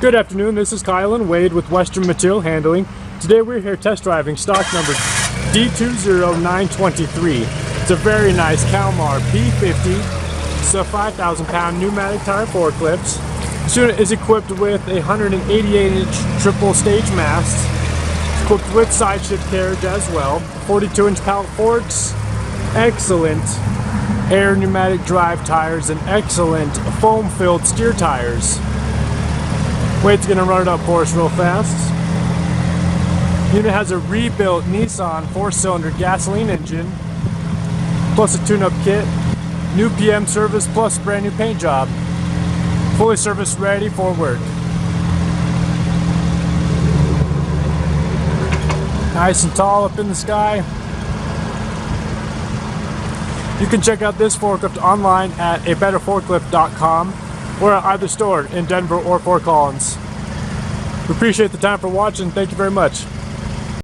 Good afternoon, this is Kyle and Wade with Western Material Handling. Today we're here test driving stock number D20923. It's a very nice Kalmar P50. It's a 5,000 pound pneumatic tire forklift. This unit is equipped with a 188-inch triple stage mast. It's equipped with side shift carriage as well. 42-inch pallet forks, excellent air pneumatic drive tires, and excellent foam filled steer tires. Wade's gonna run it up for us real fast. Unit has a rebuilt Nissan 4-cylinder gasoline engine, plus a tune-up kit, new PM service, plus brand new paint job. Fully service ready for work. Nice and tall up in the sky. You can check out this forklift online at abetterforklift.com or at either store in Denver or Fort Collins. We appreciate the time for watching. Thank you very much.